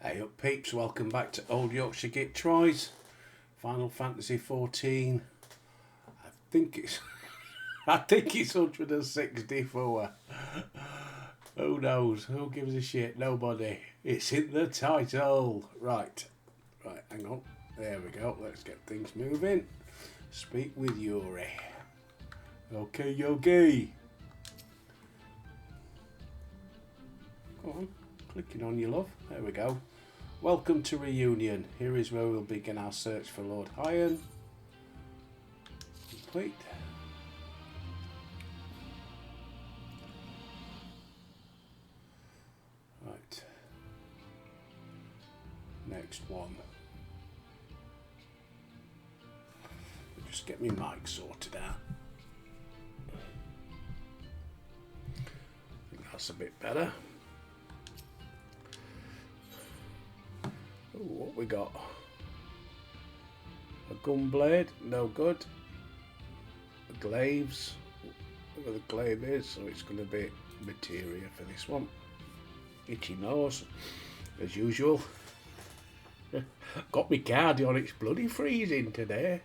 Hey up peeps, welcome back to Old Yorkshire Git Tries. Final Fantasy 14. I think it's I think it's 164. Who knows? Who gives a shit? Nobody. It's in the title. Right, hang on. There we go. Let's get things moving. Speak with Yuri. Okay, Yogi. Go on. Clicking on you, love. There we go. Welcome to Reunion. Here is where we'll begin our search for Lord Hyan. Complete. Right. Next one. Just get my mic sorted out. I think that's a bit better. Ooh, what we got? A gunblade, no good. A glaives, where the glaive is, so it's going to be materia for this one. Itchy nose, as usual. Got me cardio, it's bloody freezing today.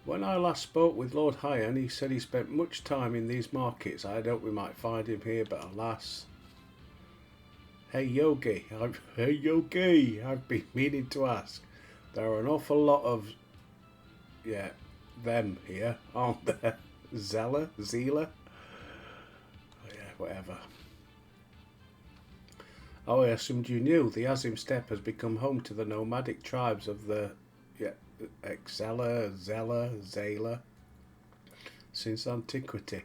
When I last spoke with Lord Hyan, he said he spent much time in these markets. I hope we might find him here, but alas. Hey Yogi, I've been meaning to ask. There are an awful lot of, them here, aren't there? Zela? Oh, yeah, whatever. Oh, I assumed you knew. The Azim Steppe has become home to the nomadic tribes of the, Zela, since antiquity.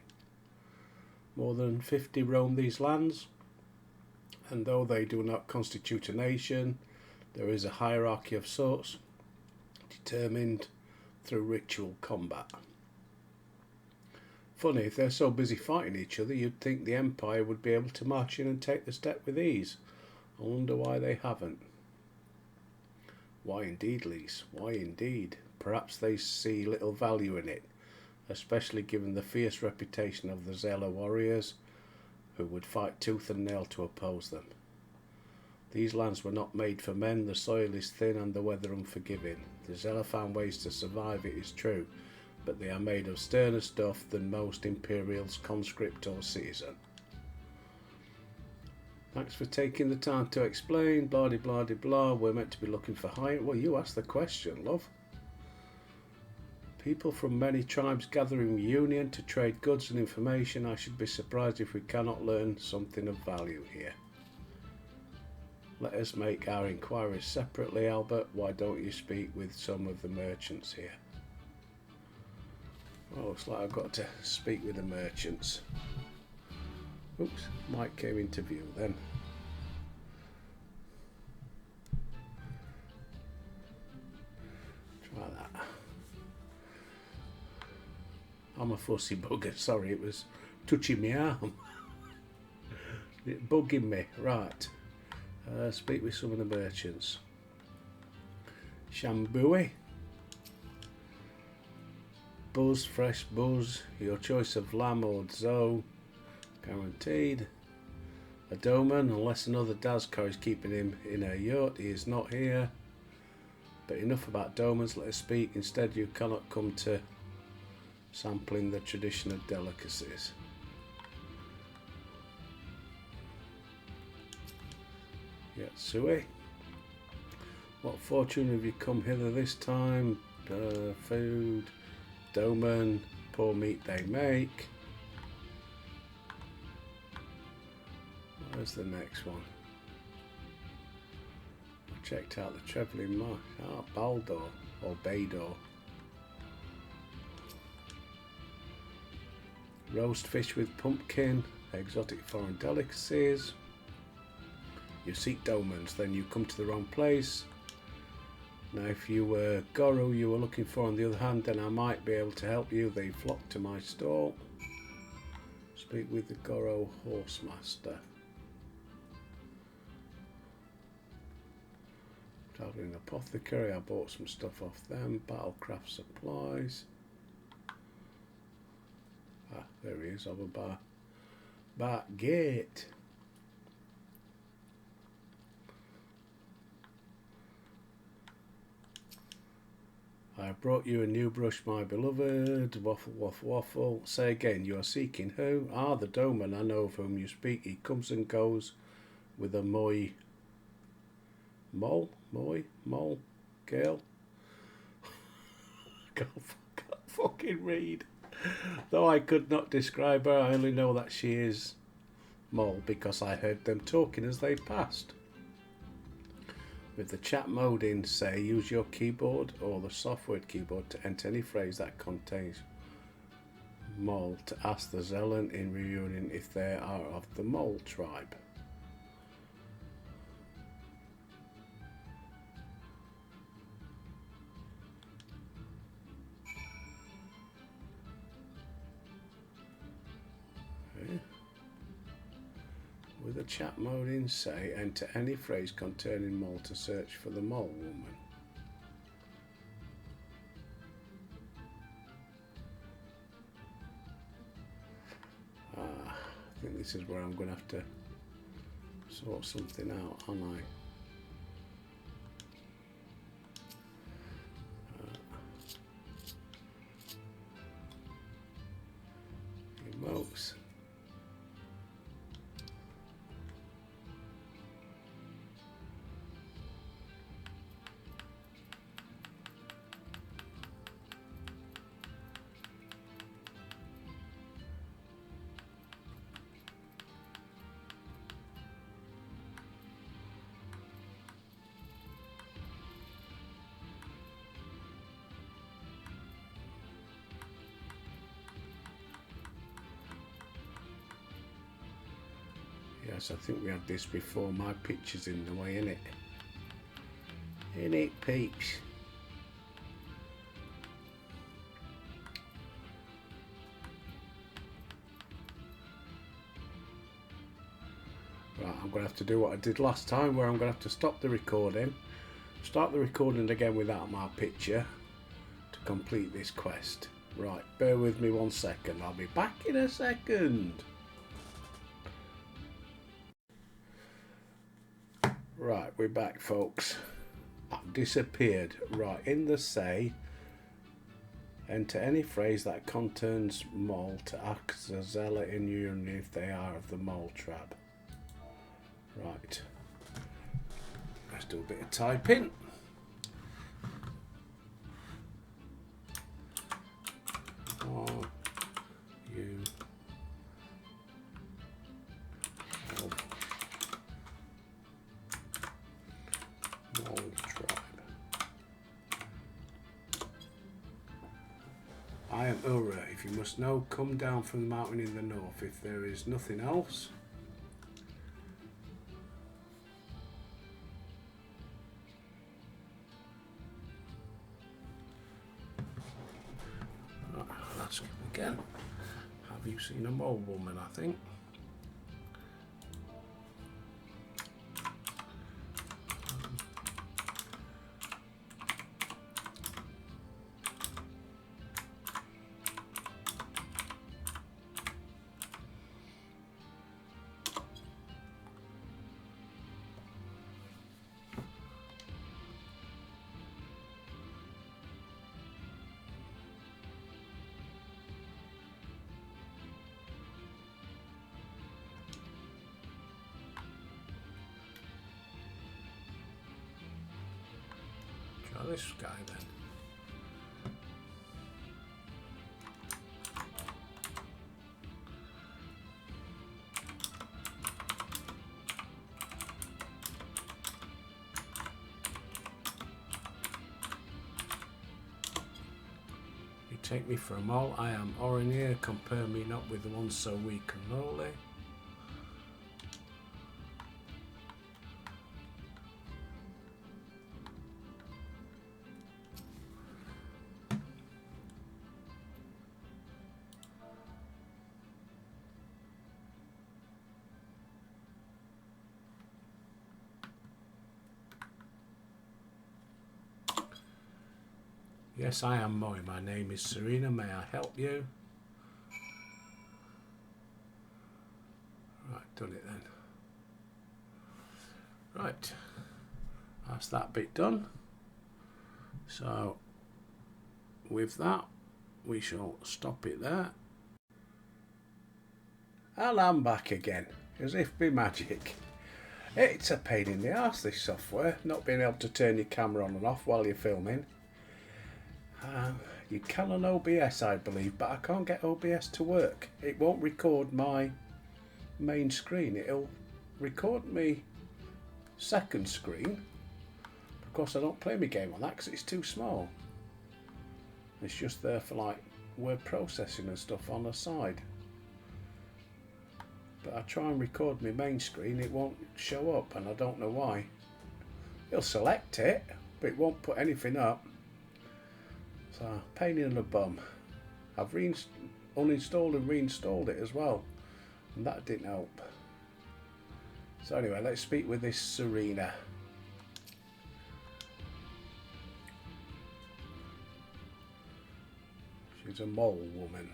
More than 50 roam these lands. And though they do not constitute a nation, there is a hierarchy of sorts, determined through ritual combat. Funny, if they're so busy fighting each other, you'd think the Empire would be able to march in and take the steppe with ease. I wonder why they haven't. Why indeed, Lise? Why indeed? Perhaps they see little value in it, especially given the fierce reputation of the Zela warriors, who would fight tooth and nail to oppose them. These lands were not made for men, the soil is thin and the weather unforgiving. The Zela found ways to survive, it is true, but they are made of sterner stuff than most Imperials, conscript or citizen. Thanks for taking the time to explain, blah de blah de blah, we're meant to be looking for Hyan. Well, you asked the question, love. People from many tribes gather in Reunion to trade goods and information. I should be surprised if we cannot learn something of value here. Let us make our inquiries separately, Albert. Why don't you speak with some of the merchants here? Well, looks like I've got to speak with the merchants. Oops, Mike came into view then. Try that. I'm a fussy bugger, sorry, it was touching my arm. It bugging me, right. Speak with some of the merchants. Shambui. Buzz, fresh buzz, your choice of lamb or zo, guaranteed. A doman, unless another Dazko is keeping him in a yurt, he is not here. But enough about domans, let us speak. Instead, you cannot come to sampling the tradition of delicacies. Yatsui. What fortune have you come hither this time? Food, doman, poor meat they make. Where's the next one? I checked out the travelling mark. Baldor or Baydor. Roast fish with pumpkin, exotic foreign delicacies. You seek domans, then you come to the wrong place. Now if you were Goro you were looking for, on the other hand, then I might be able to help you. They flock to my stall. Speak with the Goro horsemaster. Travelling apothecary, I bought some stuff off them. Battlecraft supplies. Ah, there he is, over by Gate. I have brought you a new brush, my beloved. Waffle, waffle, waffle. Say again, you are seeking who? Ah, the Doman, I know of whom you speak. He comes and goes with a mole, girl. Can't fucking read. Though I could not describe her, I only know that she is Mole because I heard them talking as they passed. With the chat mode in, say, use your keyboard or the software keyboard to enter any phrase that contains Mole to ask the Zealot in reunion if they are of the Mole tribe. With the chat mode in, say, enter any phrase containing Mole to search for the Mole Woman. I think this is where I'm going to have to sort something out, aren't I? Emotes. Yes, I think we had this before. My picture's in the way, innit? Innit, peeps? Right, I'm going to have to do what I did last time, where I'm going to have to stop the recording, start the recording again without my picture to complete this quest. Right, bear with me 1 second. I'll be back in a second. Right, we're back, folks. I've disappeared. Right, in the say, enter any phrase that contains Mole to ask the Zealot in union if they are of the Mole tribe. Right, let's do a bit of typing. Are you of Mole tribe? I am Ura. If you must know, come down from the mountain in the north. If there is nothing else, ask him again. Have you seen a Mole Woman? I think. Try this guy then. You take me for a mole. I am Orinir. Compare me not with the one so weak and lowly. Yes, I am Moi. My name is Serena. May I help you? Right, done it then. Right, that's that bit done. So with that, we shall stop it there. And I'm back again, as if by magic. It's a pain in the arse, this software, not being able to turn your camera on and off while you're filming. You can on OBS, I believe, but I can't get OBS to work. It won't record my main screen. It'll record me second screen. Of course, I don't play my game on that because it's too small. It's just there for like word processing and stuff on the side. But I try and record my main screen, it won't show up, and I don't know why. It'll select it, but it won't put anything up. So, pain in the bum. I've uninstalled and reinstalled it as well, and that didn't help. So anyway, let's speak with this Serena. She's a mole woman.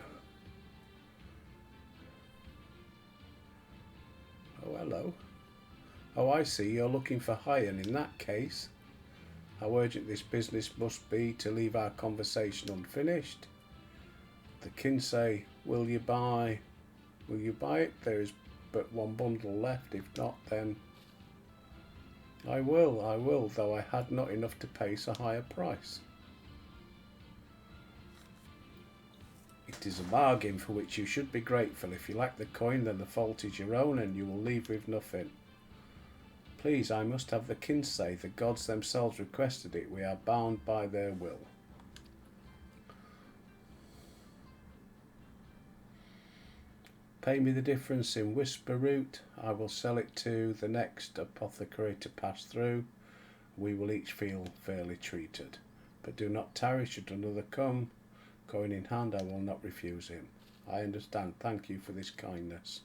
Oh, hello. Oh, I see, you're looking for hire. In that case, how urgent this business must be to leave our conversation unfinished. The Kinsey, will you buy it? There is but one bundle left. If not, then I will, though I had not enough to pay so high a price. It is a bargain for which you should be grateful. If you lack the coin, then the fault is your own and you will leave with nothing. Please, I must have the Kinsey. The gods themselves requested it. We are bound by their will. Pay me the difference in whisper root. I will sell it to the next apothecary to pass through. We will each feel fairly treated. But do not tarry should another come. Coin in hand, I will not refuse him. I understand. Thank you for this kindness.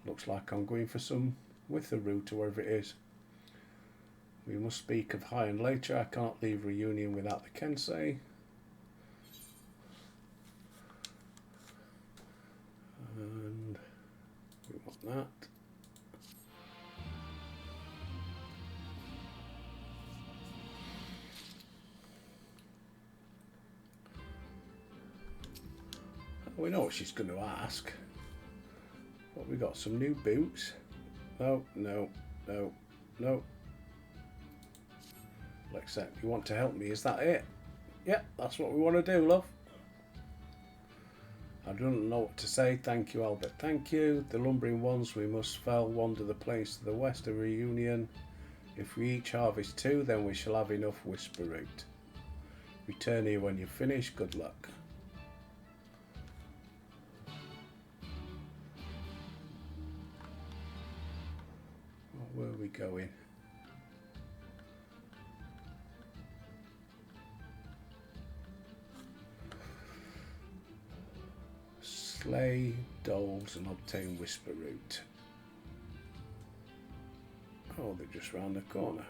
Looks like I'm going for some wither root or whatever it is. We must speak of high and later. I cannot leave reunion without the Kinsey. And we want that. We know what she's going to ask. What, we got some new boots? No. Alexa, you want to help me? Is that it? Yeah, that's what we want to do, love. I don't know what to say. Thank you, Albert. Thank you. The lumbering ones we must fell wander the plains to the west of reunion. If we each harvest 2, then we shall have enough whisper root. Return here when you finish. Good luck. Where are we going? Slay dolls and obtain whisper root. Oh, they're just round the corner.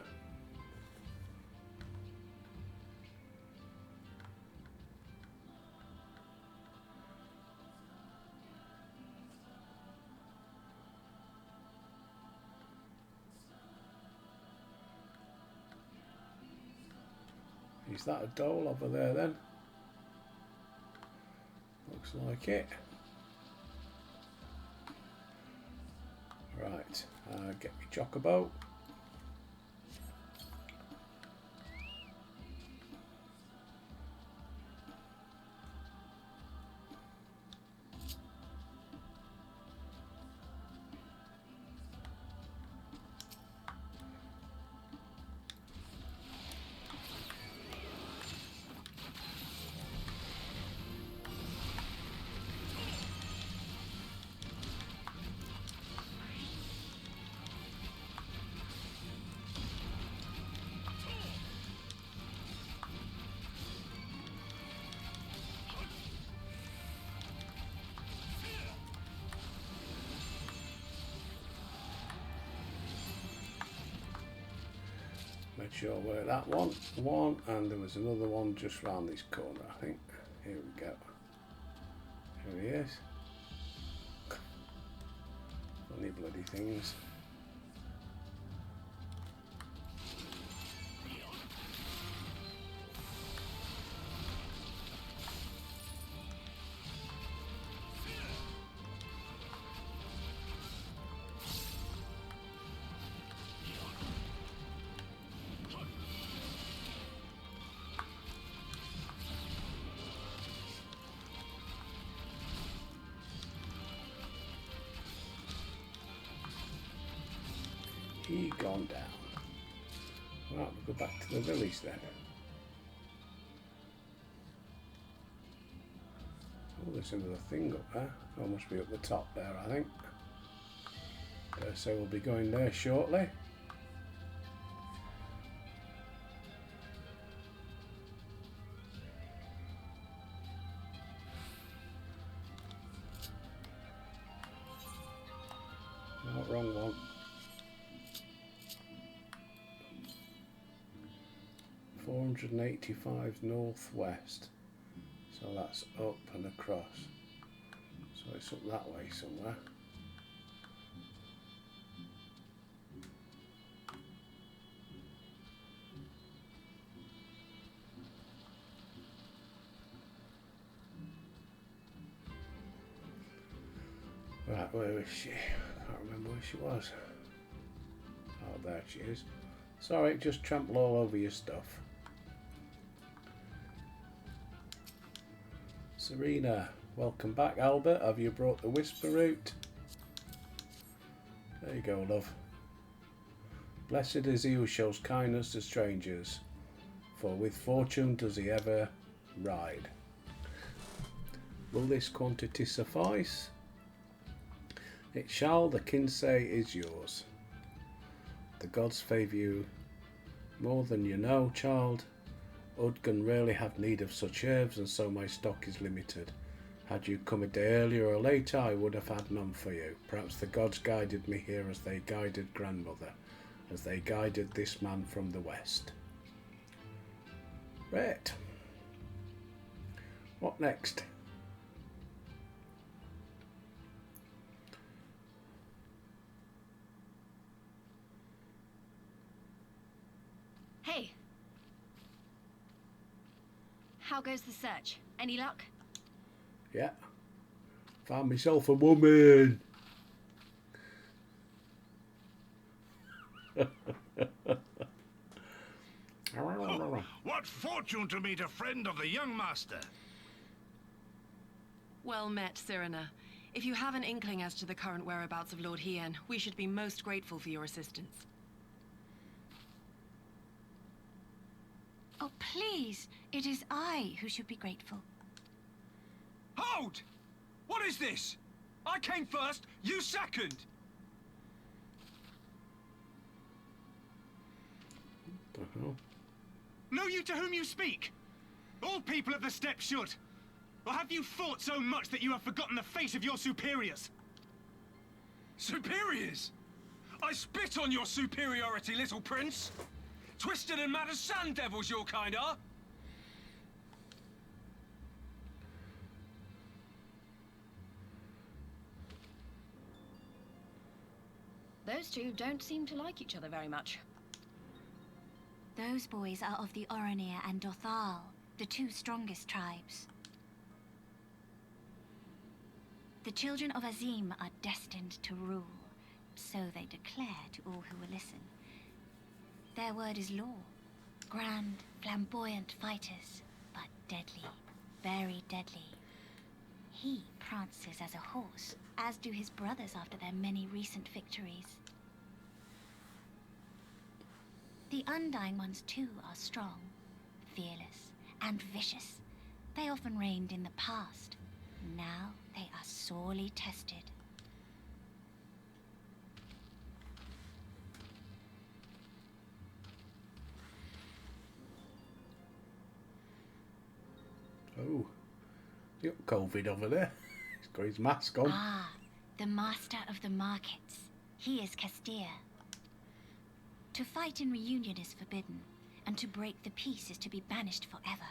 Is that a doll over there then? Looks like it. Right, get me chocobo. Make sure we're that one, and there was another one just round this corner, I think. Here we go. Here he is. Funny bloody things. She gone down. Right, we'll go back to the village then. Oh, there's another thing up there. Oh, must be up the top there, I think. So we'll be going there shortly. No, wrong one. 485 northwest. So that's up and across. So it's up that way somewhere. Right, where is she? I can't remember where she was. Oh, there she is. Sorry, just trample all over your stuff. Serena, welcome back. Albert, have you brought the whisper root? There you go, love. Blessed is he who shows kindness to strangers, for with fortune does he ever ride. Will this quantity suffice? It shall, the Kinsay is yours. The gods favour you more than you know, child. Udgun rarely have need of such herbs, and so my stock is limited. Had you come a day earlier or later, I would have had none for you. Perhaps the gods guided me here as they guided grandmother, as they guided this man from the west. Right. What next? Hey. How goes the search? Any luck? Yeah. Found myself a woman. Oh, what fortune to meet a friend of the young master. Well met, Serena. If you have an inkling as to the current whereabouts of Lord Hien, we should be most grateful for your assistance. Oh, please. It is I who should be grateful. Hold! What is this? I came first, you second! What the hell? Know you to whom you speak? All people of the steppe should. Or have you fought so much that you have forgotten the fate of your superiors? Superiors? I spit on your superiority, little prince! Twisted and mad as sand devils your kind are! Those two don't seem to like each other very much. Those boys are of the Oranir and Dothal, the two strongest tribes. The children of Azim are destined to rule, so they declare to all who will listen. Their word is law. Grand, flamboyant fighters, but deadly, very deadly. He prances as a horse, as do his brothers after their many recent victories. The Undying ones too are strong, fearless, and vicious. They often reigned in the past. Now they are sorely tested. Oh, you got COVID over there. He's got his mask on. Ah, the master of the markets. He is Castir. To fight in reunion is forbidden, and to break the peace is to be banished forever.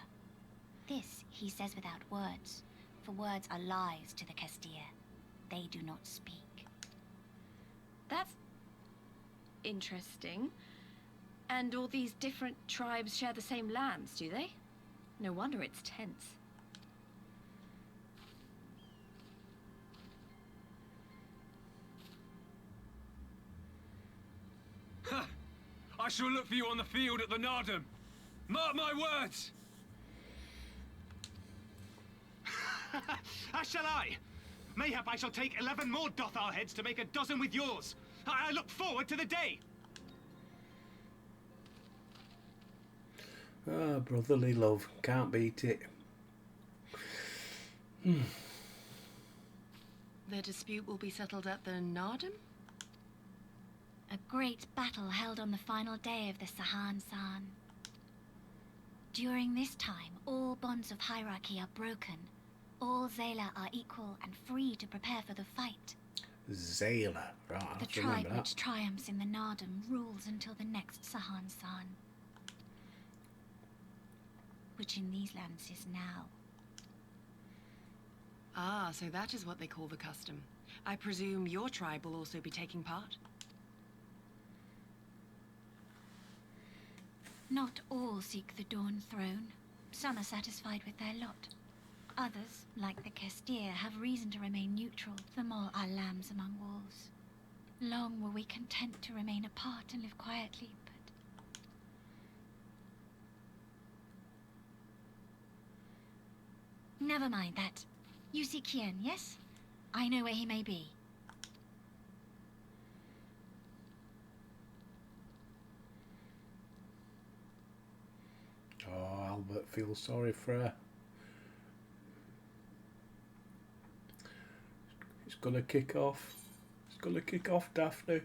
This he says without words, for words are lies to the Castir. They do not speak. That's interesting. And all these different tribes share the same lands, do they? No wonder it's tense. Ha! I shall look for you on the field at the Nardum. Mark my words! As shall I. Mayhap I shall take 11 more Dothal heads to make a dozen with yours. I look forward to the day. Ah, brotherly love, can't beat it. The dispute will be settled at the Nardum? A great battle held on the final day of the Sahan San. During this time, all bonds of hierarchy are broken. All Zayla are equal and free to prepare for the fight. Zayla, right, I The have to tribe remember which that. triumphs in the Nardum rules until the next Sahan San, which in these lands is now. Ah, so that is what they call the custom. I presume your tribe will also be taking part? Not all seek the Dawn Throne. Some are satisfied with their lot. Others, like the Kestir, have reason to remain neutral. Them all are lambs among wolves. Long were we content to remain apart and live quietly, but... Never mind that. You see Kian, yes? I know where he may be. Oh, Albert feels sorry for her. It's gonna kick off. It's gonna kick off, Daphne.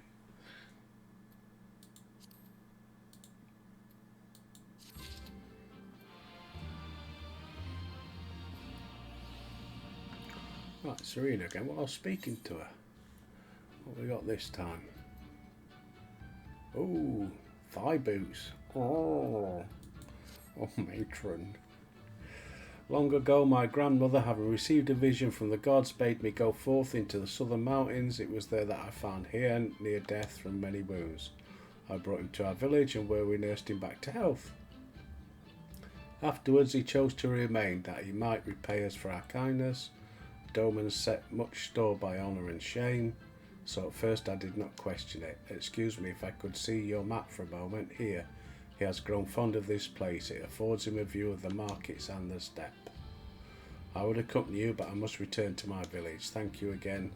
Right, Serena again. Well, I was speaking to her. What we got this time? Oh, thigh boots. Oh, matron. Long ago, my grandmother, having received a vision from the gods, bade me go forth into the southern mountains. It was there that I found Hien, near death from many wounds. I brought him to our village, and where we nursed him back to health. Afterwards, he chose to remain, that he might repay us for our kindness. Domans set much store by honour and shame, so at first I did not question it. Excuse me if I could see your map for a moment. Here, he has grown fond of this place. It affords him a view of the markets and the steppe. I would accompany you, but I must return to my village. Thank you again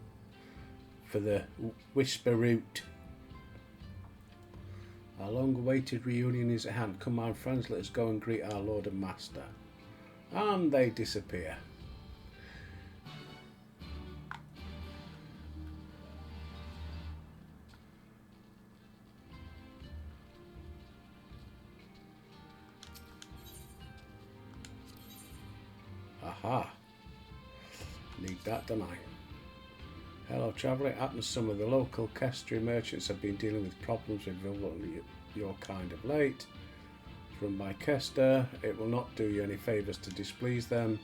for the whisper route. Our long-awaited reunion is at hand. Come, my friends, let us go and greet our Lord and Master. And they disappear. Aha. Need that, don't I? Hello, traveller. It happens some of the local Kestri merchants have been dealing with problems with your kind of late. From my Kester, it will not do you any favours to displease them.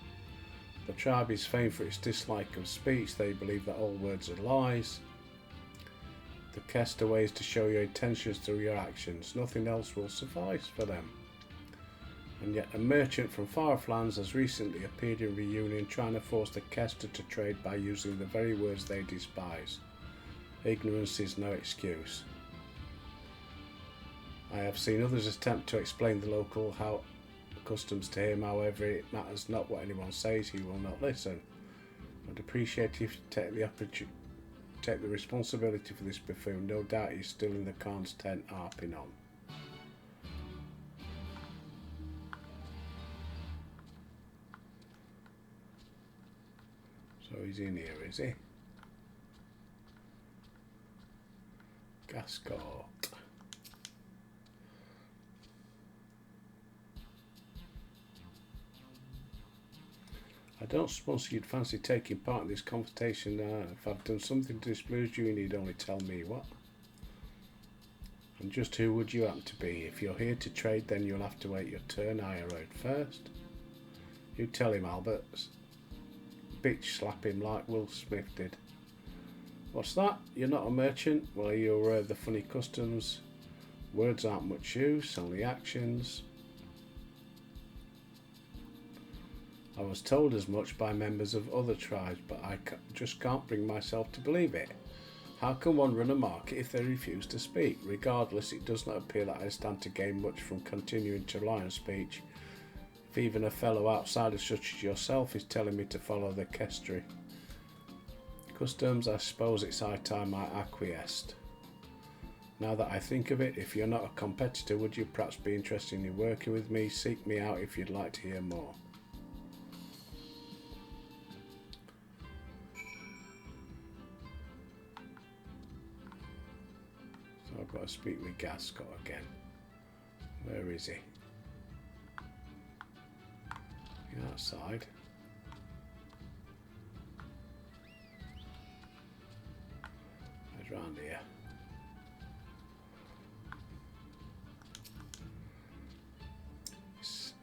The tribe is famed for its dislike of speech. They believe that all words are lies. The Kester way is to show your intentions through your actions. Nothing else will suffice for them. And yet a merchant from far off lands has recently appeared in reunion, trying to force the Kester to trade by using the very words they despise. Ignorance is no excuse. I have seen others attempt to explain the local customs to him. However, it matters not what anyone says, he will not listen. I'd appreciate if you take the responsibility for this buffoon. No doubt he's still in the Khan's tent harping on. So he's in here, is he? Gascoigne. I don't suppose you'd fancy taking part in this conversation. If I've done something to displease you, you need only tell me what. And just who would you happen to be? If you're here to trade, then you'll have to wait your turn. I arrived first. You tell him, Albert. Bitch slap him like Will Smith did. What's that? You're not a merchant? Well, you're aware of the funny customs. Words aren't much use, only actions. I was told as much by members of other tribes, but I just can't bring myself to believe it. How can one run a market if they refuse to speak? Regardless, it does not appear that I stand to gain much from continuing to rely on speech. If even a fellow outsider such as yourself is telling me to follow the Kestri customs, I suppose it's high time I acquiesced. Now that I think of it, if you're not a competitor, would you perhaps be interested in working with me? Seek me out if you'd like to hear more. So I've got to speak with Gascot again. Where is he? Outside. He's round here.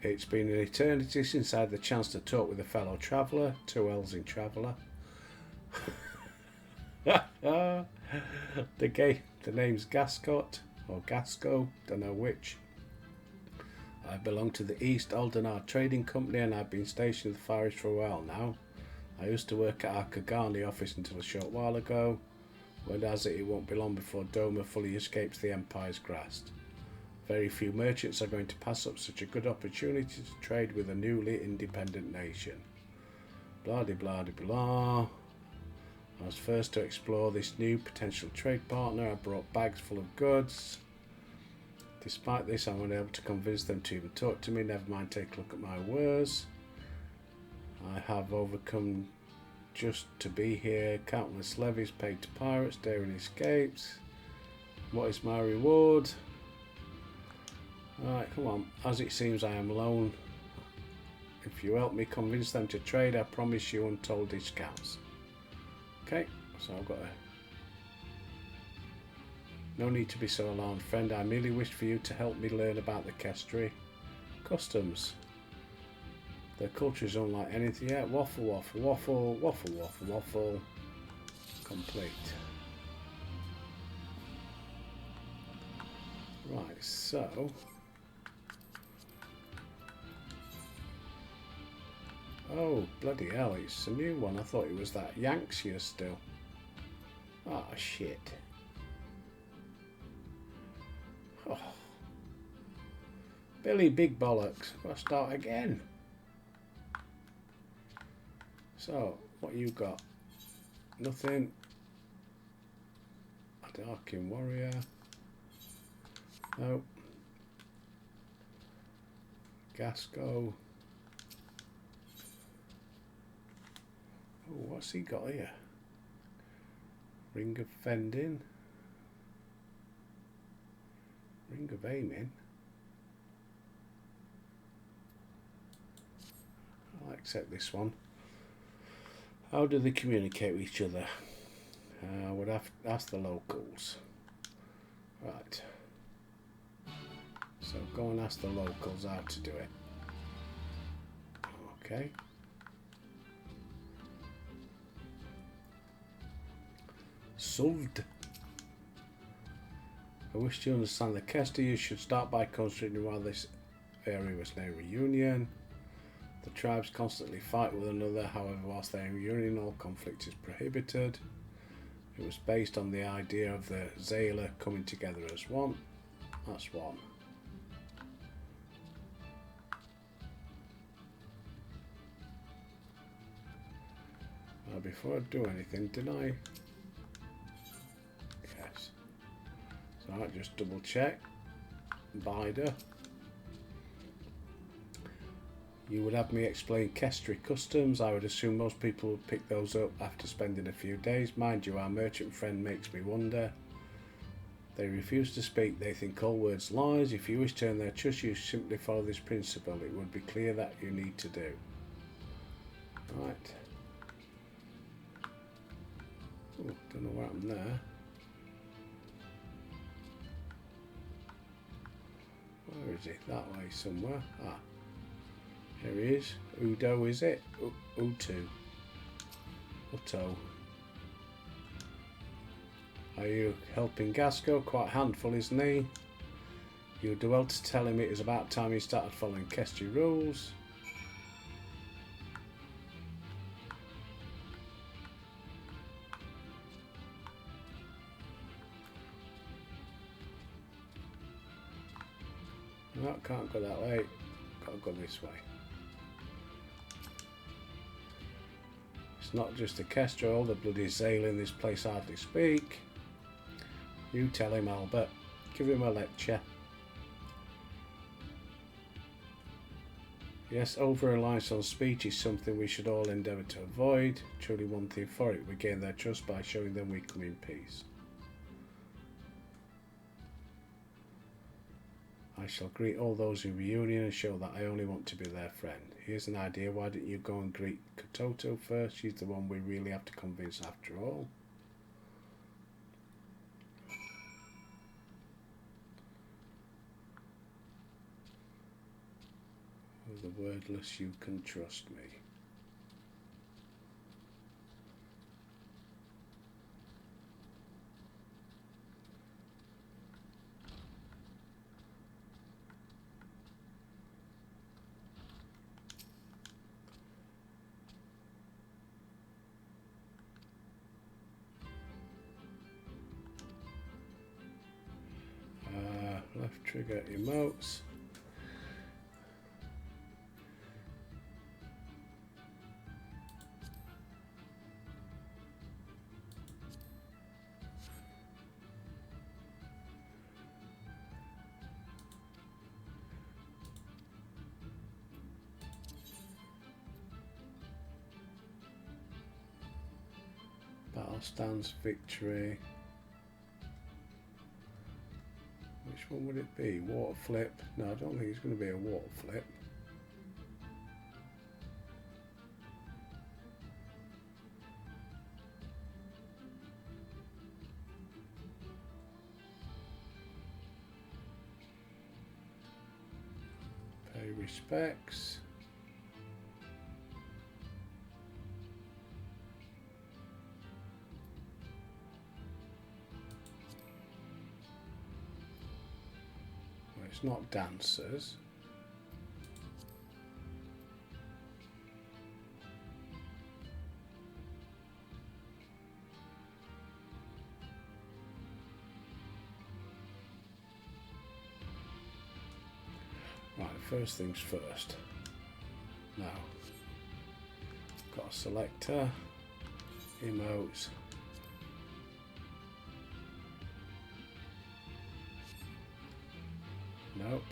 It's been an eternity since I had the chance to talk with a fellow traveller. 2 L's in traveller. The name's Gascot or Gasco, don't know which. I belong to the East Aldenar Trading Company and I've been stationed in the Far East for a while now. I used to work at our Kagani office until a short while ago. Word has it won't be long before Doma fully escapes the Empire's grasp. Very few merchants are going to pass up such a good opportunity to trade with a newly independent nation. Blah de blah de blah. I was first to explore this new potential trade partner. I brought bags full of goods. Despite this, I'm unable to convince them to even talk to me, never mind take a look at my wares. I have overcome just to be here, countless levies paid to pirates, daring escapes. What is my reward? Alright, come on. As it seems I am alone. If you help me convince them to trade, I promise you untold discounts. Okay, so I've got a... No need to be so alarmed, friend. I merely wished for you to help me learn about the Kestri customs. Their culture is unlike anything yet. Waffle, waffle, waffle, waffle, waffle, waffle. Complete. Right, so... Oh, bloody hell, it's a new one. I thought it was that Yanksia still. Ah, oh, shit. Oh. Billy Big Bollocks. Gotta start again. So, what you got? Nothing. A Darkin Warrior. Nope. Gasco. Oh, what's he got here? Ring of Fending. Ring of Aiming. I'll accept this one. How do they communicate with each other? I would have to ask the locals. Right. So go and ask the locals how to do it. Okay. Solved. I wish to understand the Kester. You should start by considering why this area was named Reunion. The tribes constantly fight with one another, however, whilst they are in reunion, all conflict is prohibited. It was based on the idea of the Zayla coming together as one. That's one. Now, before I do anything, did I? Yes. So I just double check. Bida. You would have me explain Kestri customs. I would assume most people would pick those up after spending a few days. Mind you, our merchant friend makes me wonder. They refuse to speak. They think all words lies. If you wish to earn their trust, you simply follow this principle. It would be clear that you need to do. Right. Oh, don't know what happened there. Where is it? That way somewhere. Ah. Here he is. Udo, is it? Utu. Utto. Are you helping Gasco? Quite a handful, isn't he? You would do well to tell him it is about time he started following Kestri rules. No, can't go that way. Gotta go this way. It's not just the Kestra, all the bloody Zayla in this place hardly speak. You tell him, Albert. Give him a lecture. Yes, over-reliance on speech is something we should all endeavour to avoid. Truly one thing for it, we gain their trust by showing them we come in peace. I shall greet all those in reunion and show that I only want to be their friend. Here's an idea, why don't you go and greet Katoto first? She's the one we really have to convince after all. The wordless, you can trust me. Left trigger emotes. Battle stance, victory. Which one would it be? Water flip? No, I don't think it's going to be a water flip. Pay respects. It's not dancers. Right, first things first. Now, got a selector, emotes. Nope.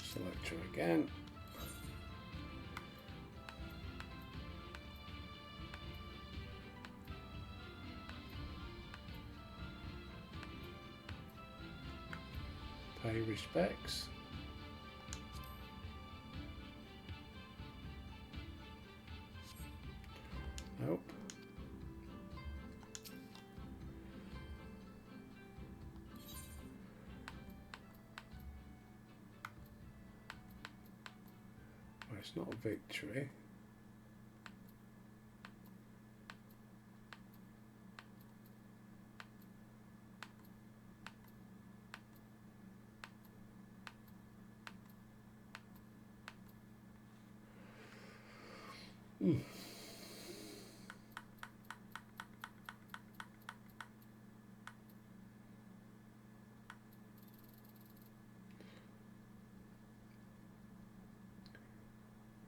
Selector again. Pay respects. Nope. It's not a victory.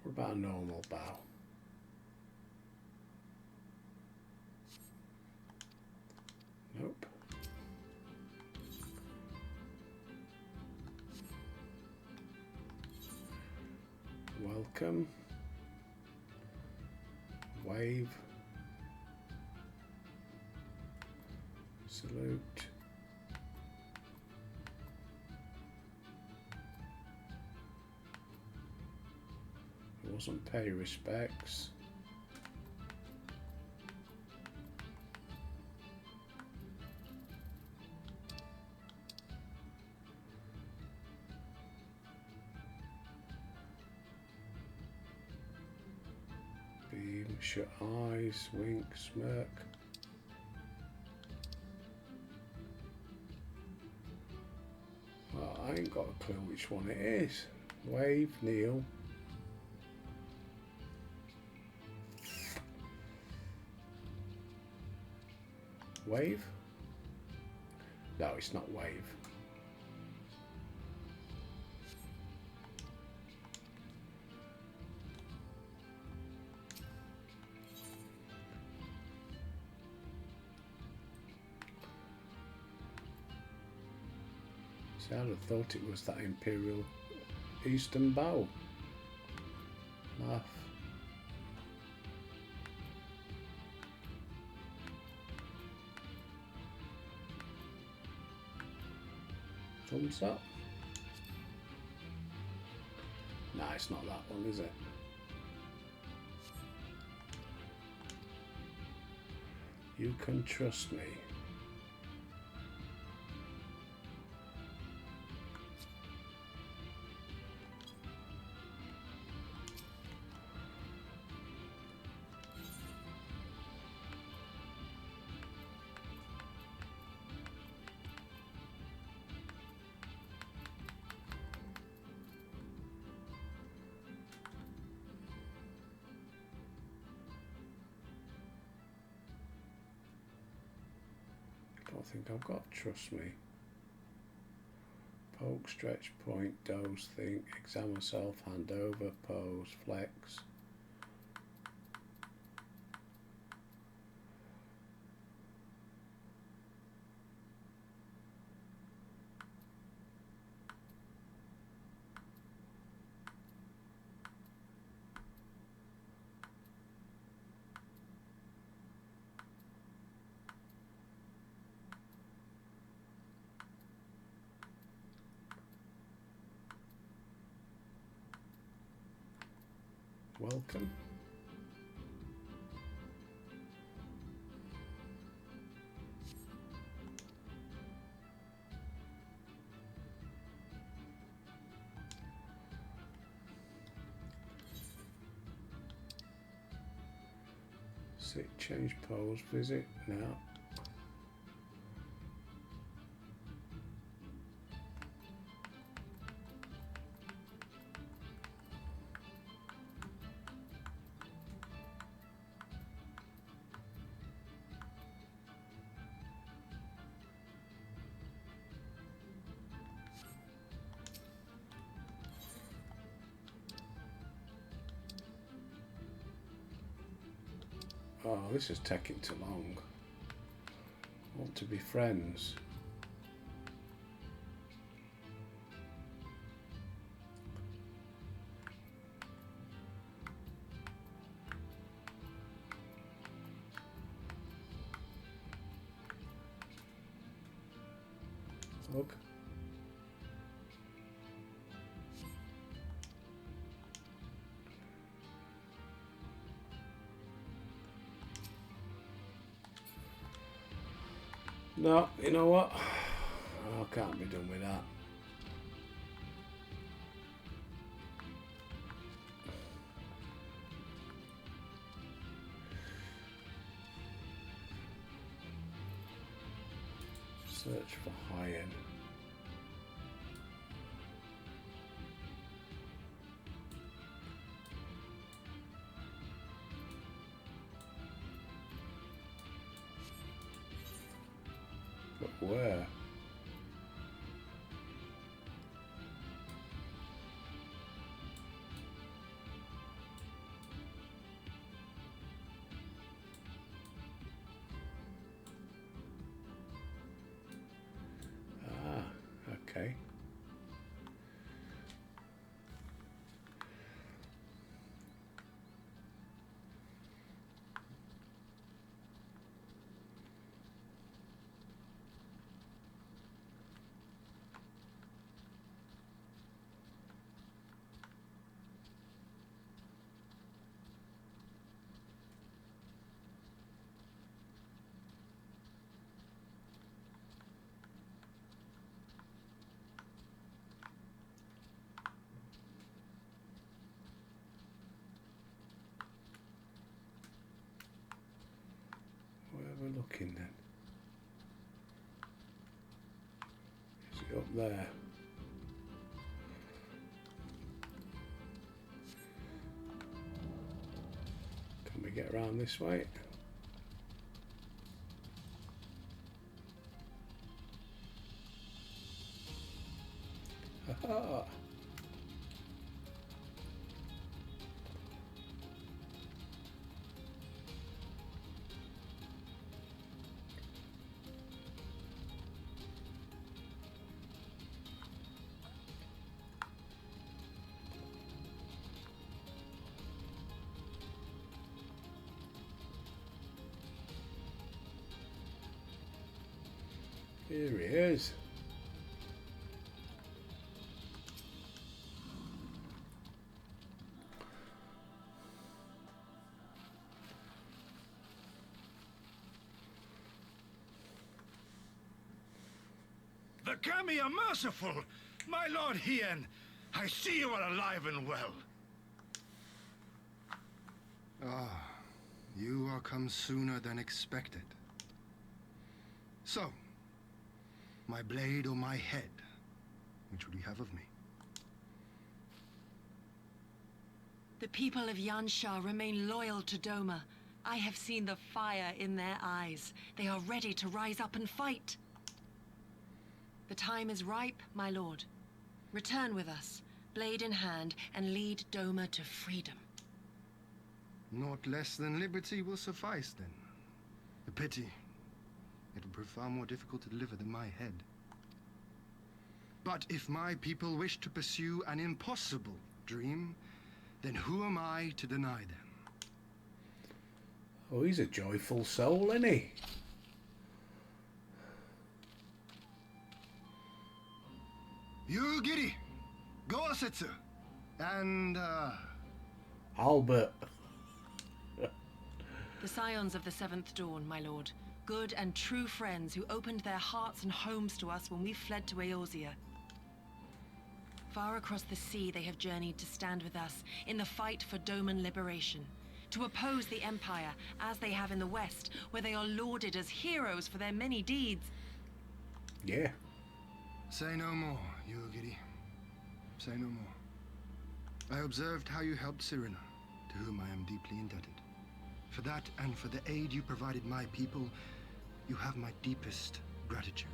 What about a normal bow? Nope. Welcome. Wave. Salute. Wasn't pay respects. Beam, shut eyes, wink, smirk. Well, I ain't got a clue which one it is. Wave, kneel. Wave? No, it's not wave. See, I'd have thought it was that Imperial Eastern Bow. Laugh. Thumbs up. Nah, it's not that one, is it? You can trust me. Don't think I've got trust me. Poke, stretch, point, doze, think, examine self, hand over, pose, flex. Welcome. Sit, change pose, visit now. Oh, this is taking too long. I want to be friends. Look. No, you know what? I can't be done with that. Search for high-end. But where? Ah, okay. Where are we looking then? Is it up there? Can we get around this way? Aha! Here he is. The Kami are merciful. My Lord Hien, I see you are alive and well. Ah, you are come sooner than expected. So, my blade or my head? Which would you have of me? The people of Yansha remain loyal to Doma. I have seen the fire in their eyes. They are ready to rise up and fight. The time is ripe, my lord. Return with us, blade in hand, and lead Doma to freedom. Naught less than liberty will suffice, then. A pity. It will prove far more difficult to deliver than my head. But if my people wish to pursue an impossible dream, then who am I to deny them? Oh, he's a joyful soul, isn't he? You giddy, Gosetsu, and Albert. The scions of the Seventh Dawn, my lord. Good and true friends who opened their hearts and homes to us when we fled to Eorzea. Far across the sea they have journeyed to stand with us in the fight for Doman liberation. To oppose the Empire, as they have in the West, where they are lauded as heroes for their many deeds. Yeah. say no more, Yugiri. Say no more. I observed how you helped Cyrena, to whom I am deeply indebted. For that and for the aid you provided my people, you have my deepest gratitude.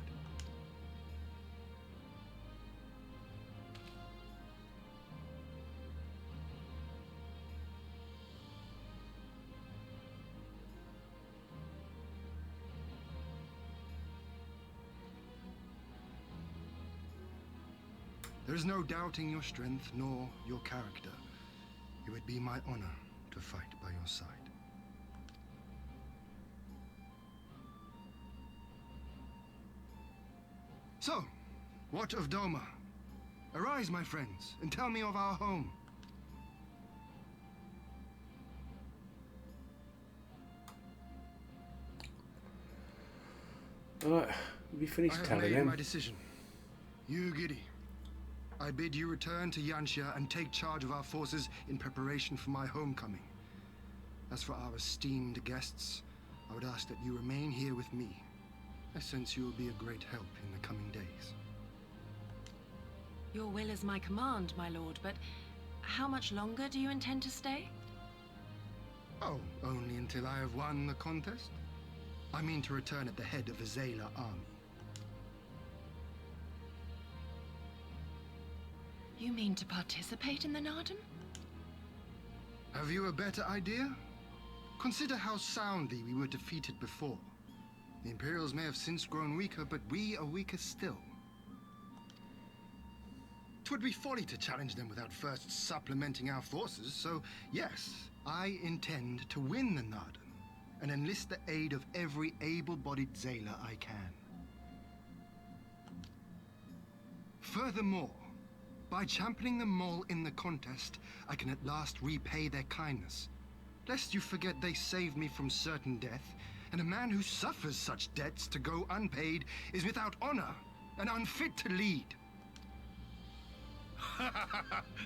There is no doubting your strength nor your character. It would be my honor to fight by your side. So, what of Doma? Arise, my friends, and tell me of our home. Alright, have you finished I have telling made him? my decision. Yugiri, I bid you return to Yansha and take charge of our forces in preparation for my homecoming. As for our esteemed guests, I would ask that you remain here with me. I sense you will be a great help in the coming days. Your will is my command, my lord, but how much longer do you intend to stay? Oh, only until I have won the contest? I mean to return at the head of a Zayla army. You mean to participate in the Nardum? Have you a better idea? Consider how soundly we were defeated before. The Imperials may have since grown weaker, but we are weaker still. 'Twould be folly to challenge them without first supplementing our forces, so yes, I intend to win the Nardum and enlist the aid of every able-bodied Zayla I can. Furthermore, by championing them all in the contest, I can at last repay their kindness. Lest you forget they saved me from certain death, and a man who suffers such debts to go unpaid is without honor and unfit to lead.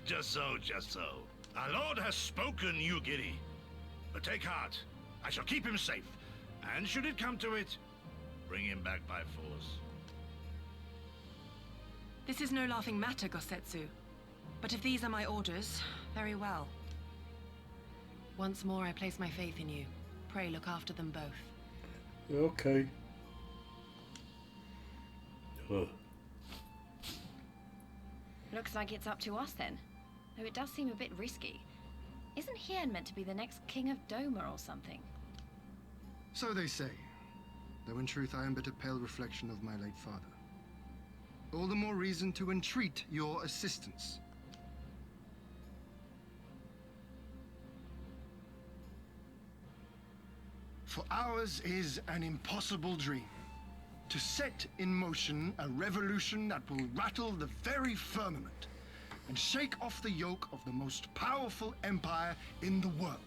Just so, just so. Our lord has spoken, Yugiri. But take heart. I shall keep him safe. And should it come to it, bring him back by force. This is no laughing matter, Gosetsu. But if these are my orders, very well. Once more, I place my faith in you. Pray look after them both. Okay. Ugh. Looks like it's up to us then. Though it does seem a bit risky. Isn't Hien meant to be the next king of Doma or something? So they say, though in truth I am but a pale reflection of my late father. All the more reason to entreat your assistance. For ours is an impossible dream. to set in motion a revolution that will rattle the very firmament and shake off the yoke of the most powerful empire in the world.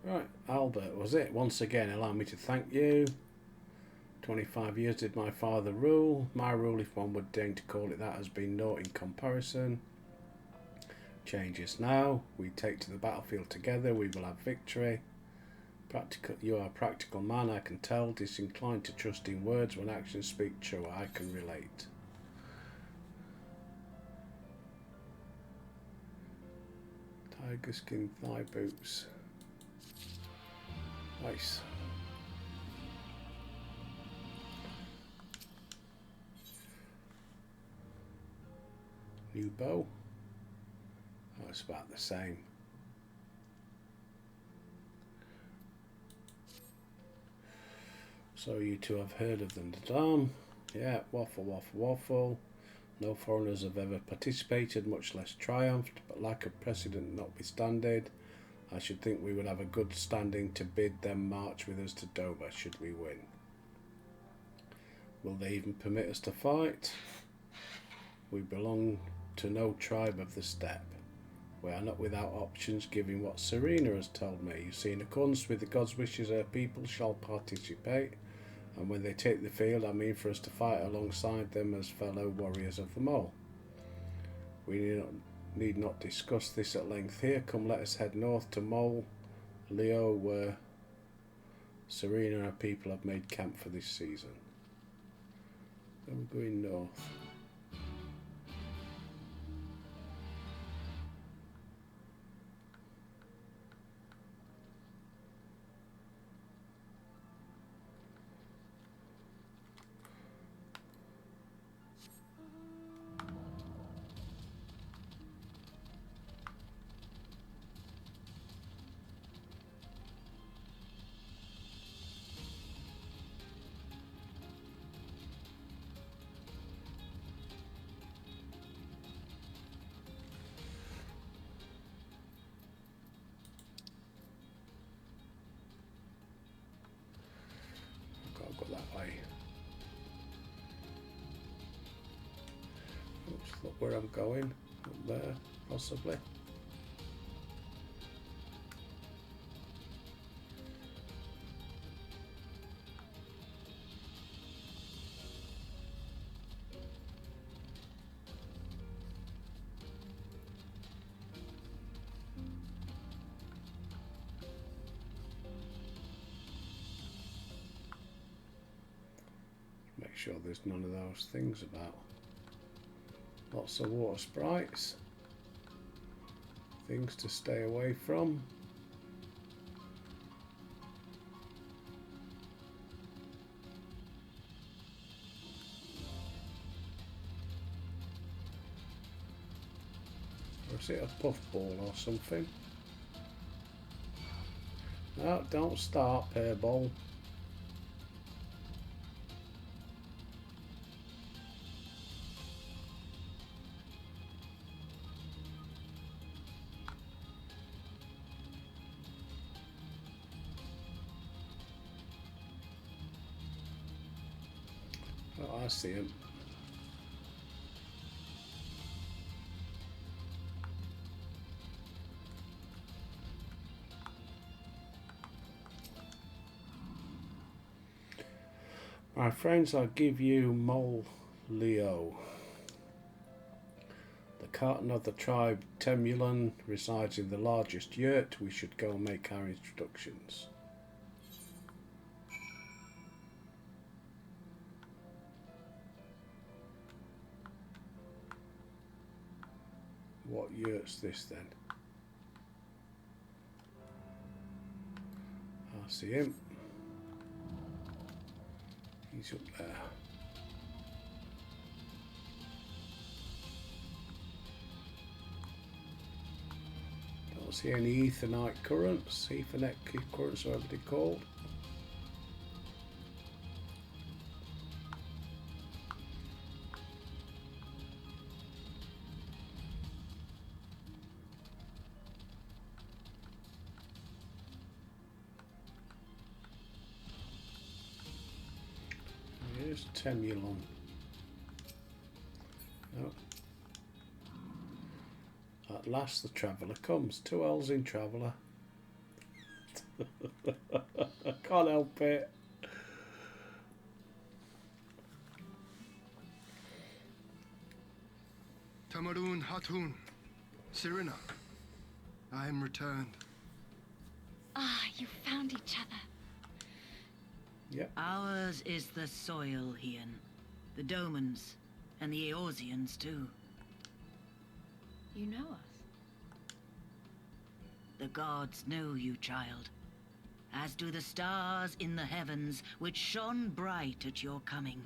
Right, Albert, was it? Once again, allow me to thank you. 25 years did my father rule. My rule, if one would deign to call it that, has been naught in comparison. Changes now. We take to the battlefield together. We will have victory. You are a practical man, I can tell. Disinclined to trust in words when actions speak true. I can relate. Tiger skin thigh boots. Nice. New bow. Oh, it's about the same. So you two have heard of them, Dam? Yeah, waffle, waffle, waffle. No foreigners have ever participated, much less triumphed, but lack of precedent notwithstanding, I should think we would have a good standing to bid them march with us to Dover, should we win. Will they even permit us to fight? We belong to no tribe of the steppe. We are not without options, given what Serena has told me. You see, in accordance with the God's wishes, her people shall participate, and when they take the field, I mean for us to fight alongside them as fellow warriors of the Mole. We need not discuss this at length here. Come, let us head north to Mole Leo, where Serena and her people have made camp for this season. Then we're going north. Go that way. Oops, look where I'm going. Up there, possibly. Make sure there's none of those things about. Lots of water sprites. Things to stay away from. Or is it a puffball or something? No, don't start, Pairball. Oh, I see him. My friends, I'll give you Mole Leo. The captain of the tribe Temulan resides in the largest yurt. We should go and make our introductions. What yurt's this then? I see him. He's up there. Don't see any Aetherite currents, Aethernet currents, whatever they're called. Where's Temulon? Oh. At last the traveller comes. 2 L's in traveller. I can't help it. Tamarun Hatun, Serena, I am returned. Ah, you found each other. Yep. Ours is the soil, Hien. The Domans, and the Eorzeans too. You know us? The gods know you, child. As do the stars in the heavens, which shone bright at your coming.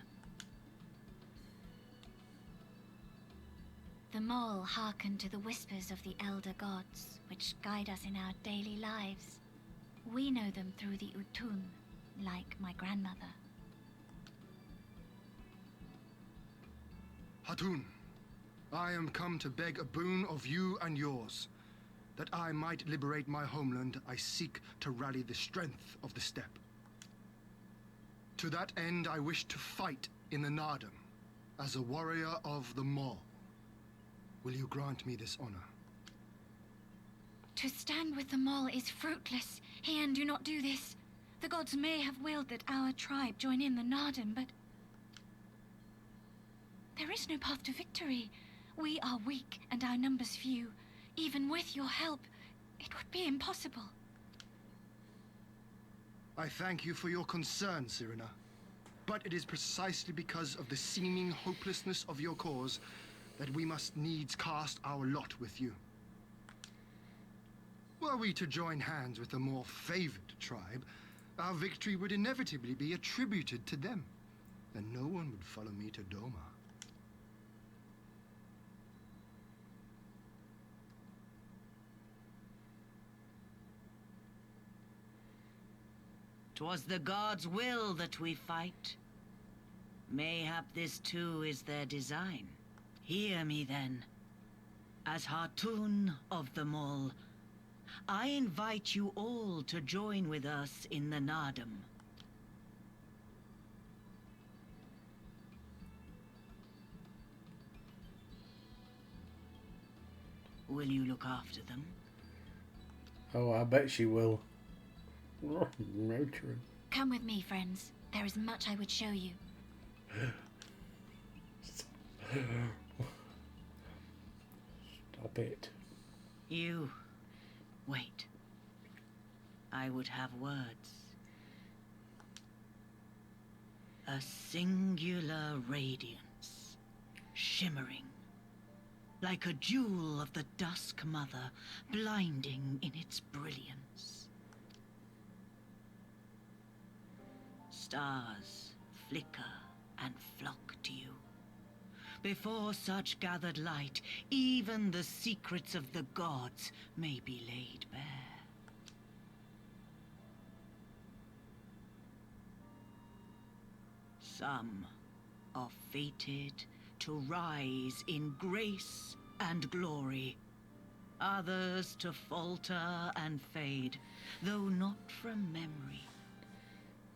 The Mole hearken to the whispers of the elder gods, which guide us in our daily lives. We know them through the Utun, like my grandmother. Hatun, I am come to beg a boon of you and yours. That I might liberate my homeland, I seek to rally the strength of the steppe. To that end, I wish to fight in the Nardam, as a warrior of the Mole. Will you grant me this honor? To stand with the Mole is fruitless. Hien, do not do this. The gods may have willed that our tribe join in the Nardam, but there is no path to victory. We are weak and our numbers few. Even with your help, it would be impossible. I thank you for your concern, Serena. But it is precisely because of the seeming hopelessness of your cause that we must needs cast our lot with you. Were we to join hands with a more favored tribe, our victory would inevitably be attributed to them, and no one would follow me to Doma. 'Twas the gods' will that we fight. Mayhap this too is their design. Hear me then. As Hatun of the Mole, I invite you all to join with us in the Nardam. Will you look after them? Oh, I bet she will. Motoring. Come with me, friends. There is much I would show you. Stop it. You... wait. I would have words. A singular radiance, shimmering, like a jewel of the Dusk Mother, blinding in its brilliance. Stars flicker and flock to you. Before such gathered light, even the secrets of the gods may be laid bare. Some are fated to rise in grace and glory. Others to falter and fade, though not from memory.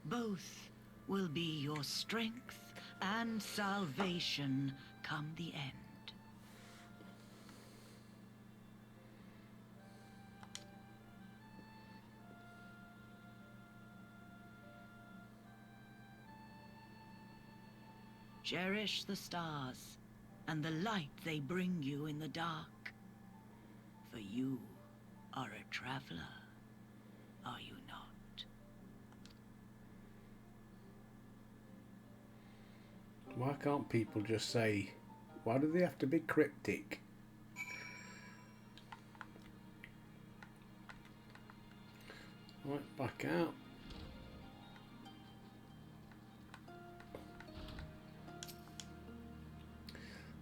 Both will be your strength and salvation come the end. Cherish the stars and the light they bring you in the dark. For you are a traveler, are you not? Why can't people just say, why do they have to be cryptic? Right, back out.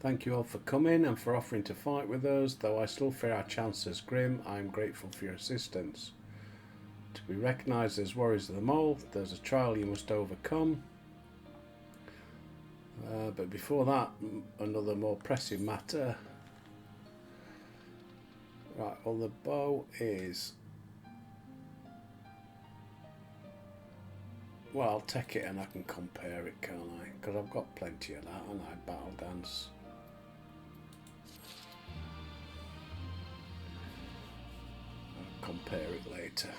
Thank you all for coming and for offering to fight with us. Though I still fear our chances grim, I am grateful for your assistance. To be recognised as warriors of the Mole, there's a trial you must overcome. But before that, another more pressing matter. Right, well, the bow is Well, I'll take it and I can compare it, can't I? Because I've got plenty of that, and I Battle Dance. I'll compare it later.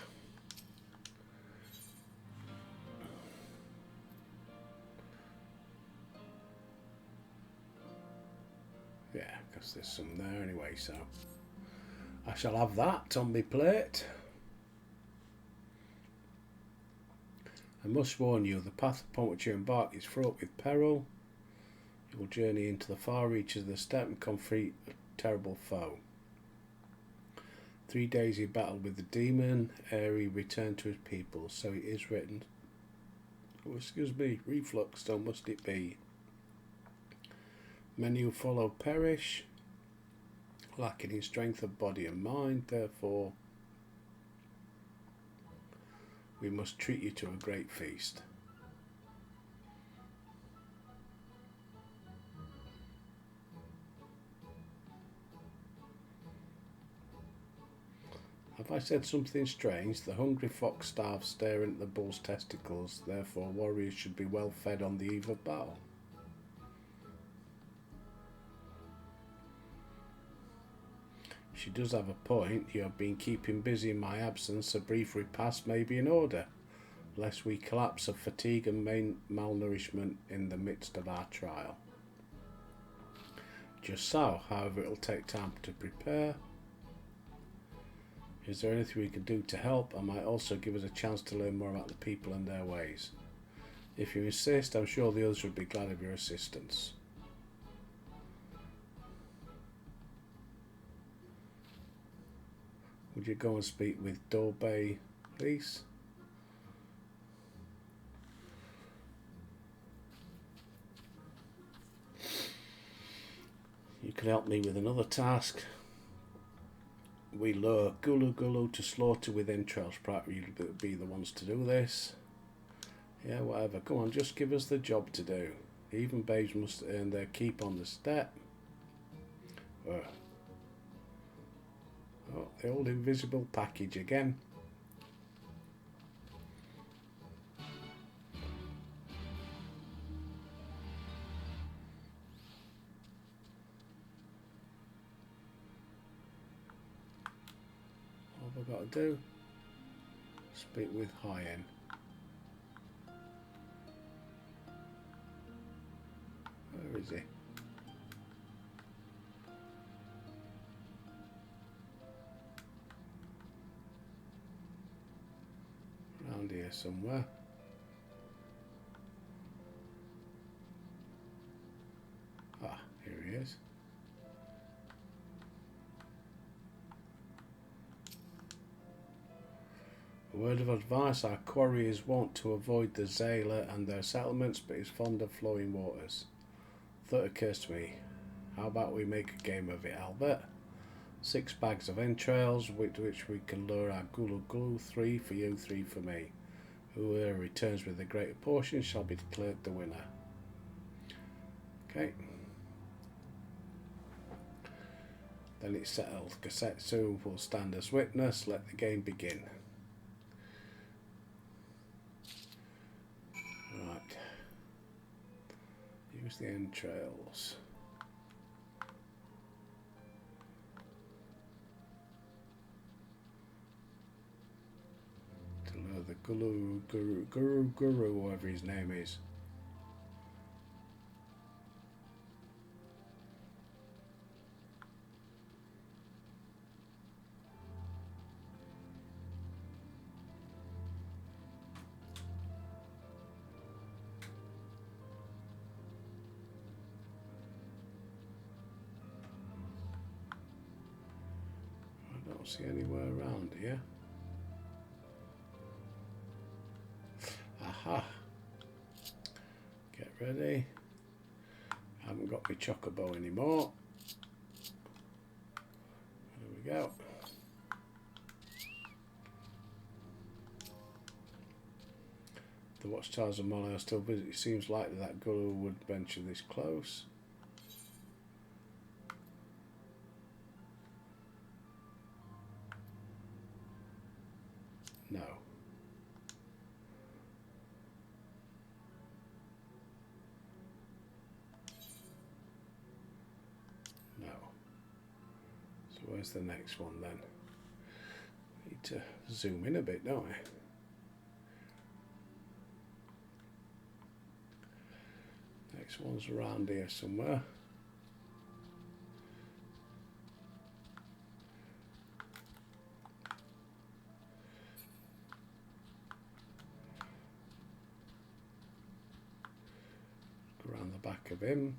Yeah, because there's some there anyway, so I shall have that on my plate. I must warn you, the path upon which you embark is fraught with peril. You will journey into the far reaches of the steppe and confront a terrible foe. 3 days he battled with the demon ere he returned to his people, so it is written. Oh, excuse me, reflux, so must it be. Many who follow perish, lacking in strength of body and mind, therefore we must treat you to a great feast. Have I said something strange? The hungry fox starves staring at the bull's testicles, therefore warriors should be well fed on the eve of battle. She does have a point. You have been keeping busy in my absence. A brief repast may be in order, lest we collapse of fatigue and malnourishment in the midst of our trial. Just so, however, it'll take time to prepare. Is there anything we can do to help? I might also give us a chance to learn more about the people and their ways. If you insist, I'm sure the others would be glad of your assistance. Would you go and speak with Dorbay, please? You can help me with another task. We lure Gulu Gulu to slaughter with entrails. Probably you'll be the ones to do this. Yeah, whatever. Come on, just give us the job to do. Even babes must earn their keep on the steppe. Oh, the old invisible package again. What have I got to do? Speak with Hyen. Where is he? Around here somewhere. Ah, here he is. A word of advice, our quarry is wont to avoid the Zayla and their settlements, but is fond of flowing waters. Thought occurs to me, how about we make a game of it, Albert? 6 bags of entrails, with which we can lure our Gulu Gulu, 3 for you, 3 for me. Whoever returns with the greater portion shall be declared the winner. Okay. Then it's settled. Gosetsu will stand as witness. Let the game begin. Right. Use the entrails. To lure the Guru, whatever his name is. I don't see anywhere around here. Aha. Get ready. I haven't got my chocobo anymore. There we go. The watchtowers of Molly are still busy. It seems likely that Guru would venture this close. No. Where's the next one then? Need to zoom in a bit, don't I? Next one's around here somewhere. Go around the back of him.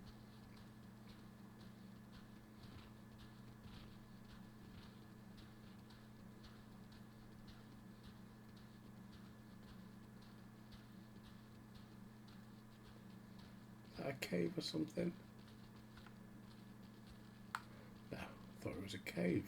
A cave or something? No, I thought it was a cave.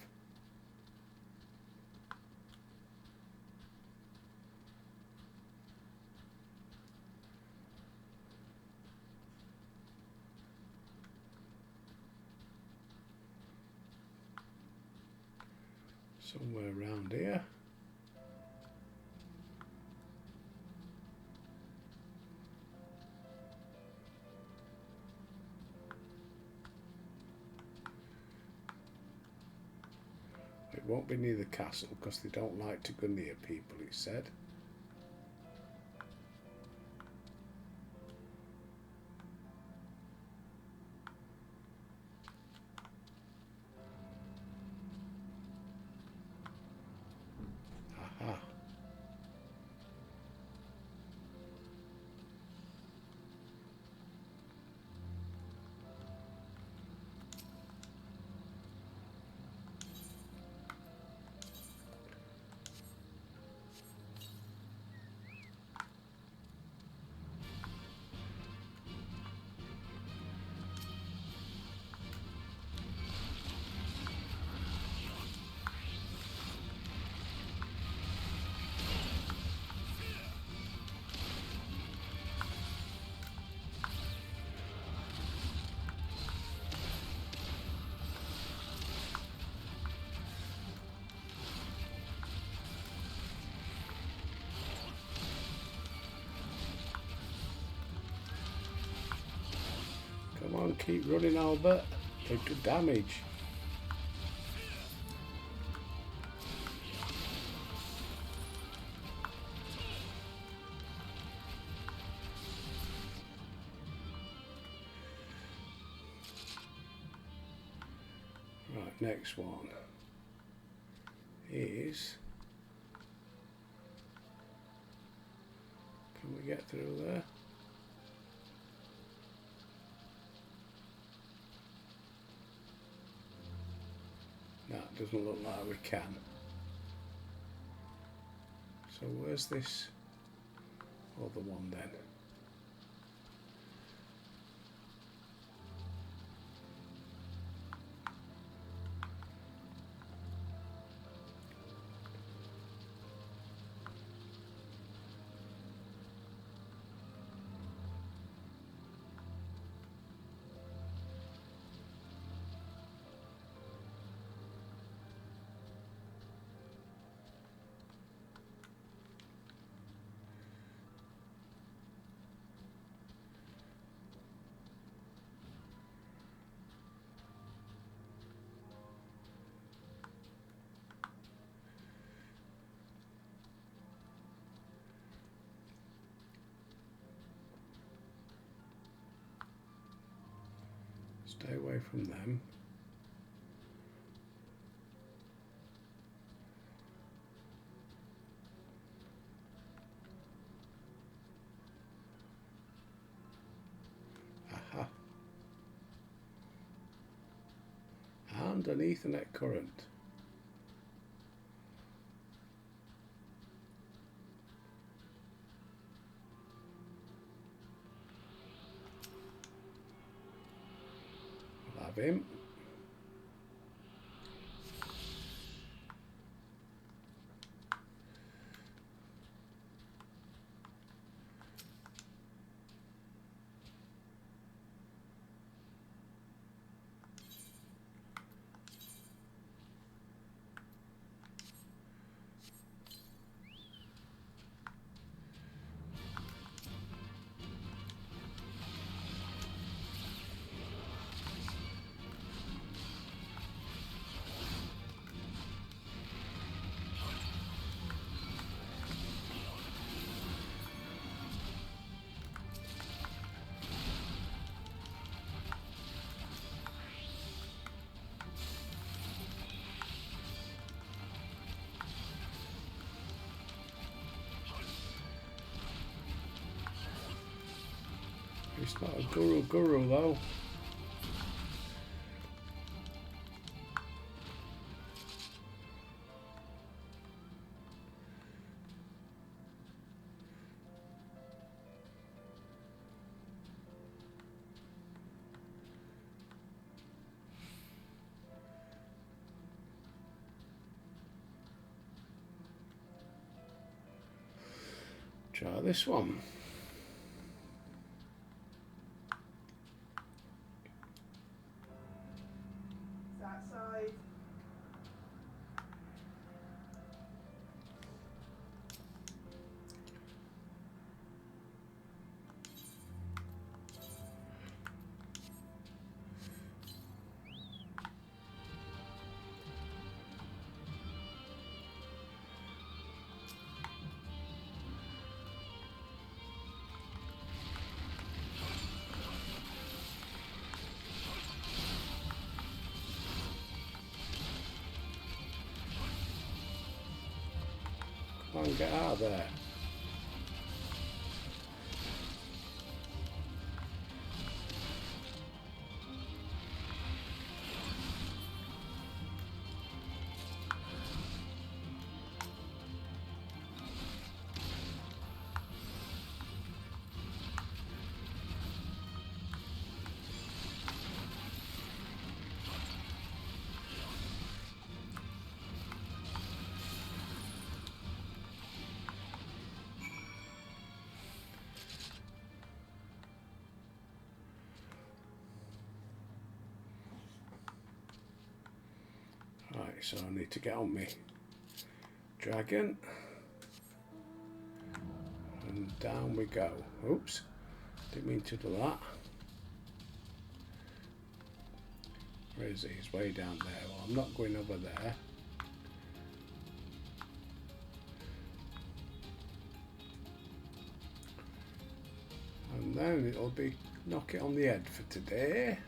Somewhere around here. It won't be near the castle because they don't like to go near people, it said. Aha. Come on, keep running, Albert. Take good damage. Right, next one is... Can we get through there? No, it doesn't look like we can. So where's this other one then? Stay away from them. Aha. And an Ethernet current. We'll have him. It's not a guru though. Try this one. That side. Come on, get out of there. Right, so I need to get on me dragon. And down we go. Oops, didn't mean to do that. Where is he? He's way down there. Well, I'm not going over there. And then it'll be knock it on the head for today.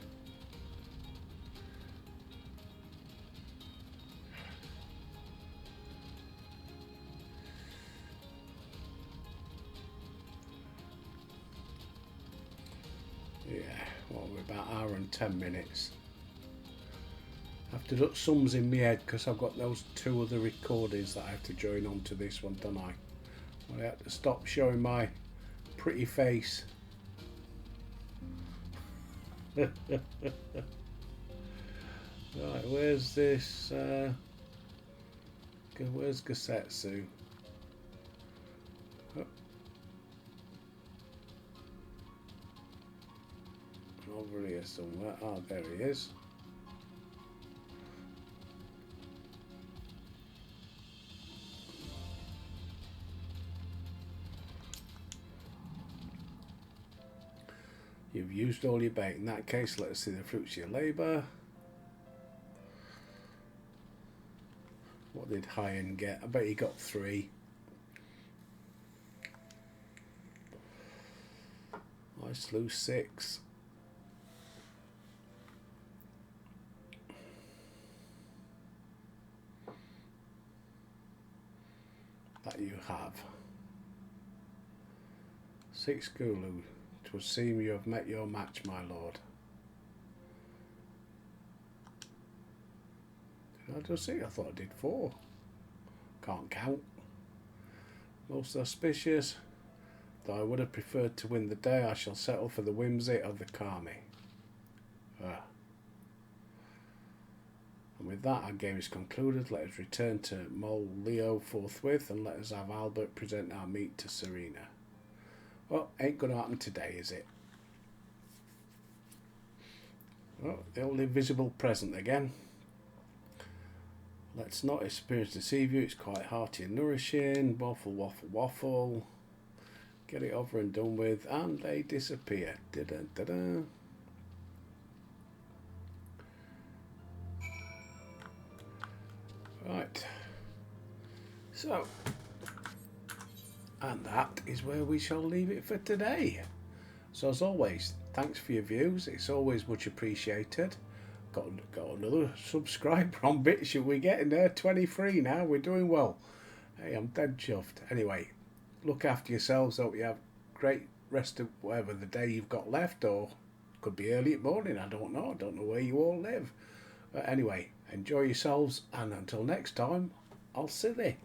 Yeah, what we're about an hour and 10 minutes. I have to do sums in my head because I've got those two other recordings that I have to join onto this one, don't I? I have to stop showing my pretty face. Right, where's this? Where's Gosetsu? Oh. Over here somewhere. Oh, there he is. You've used all your bait. In that case, let us see the fruits of your labour. What did Hyan get? I bet he got 3. I slew 6. That you have. 6 Gulu. 'Twould seem you have met your match, my lord. Did I just see? I thought I did 4. Can't count. Most auspicious. Though I would have preferred to win the day, I shall settle for the whimsy of the Kami. And with that, our game is concluded. Let us return to Mol Leo forthwith, and let us have Albert present our meat to Serena. Well, ain't gonna happen today, is it? Oh, the old invisible present again. Let's not experience deceive you. It's quite hearty and nourishing. Waffle, waffle, waffle. Get it over and done with, and they disappear. Da-da-da-da. Right. So, and that is where we shall leave it for today. So as always, thanks for your views. It's always much appreciated. Got another subscriber on BitChute. We're getting there, 23 now. We're doing well. Hey, I'm dead chuffed. Anyway, look after yourselves. Hope you have great rest of whatever the day you've got left, or could be early in the morning. I don't know. I don't know where you all live. But anyway, enjoy yourselves, and until next time, I'll see thee.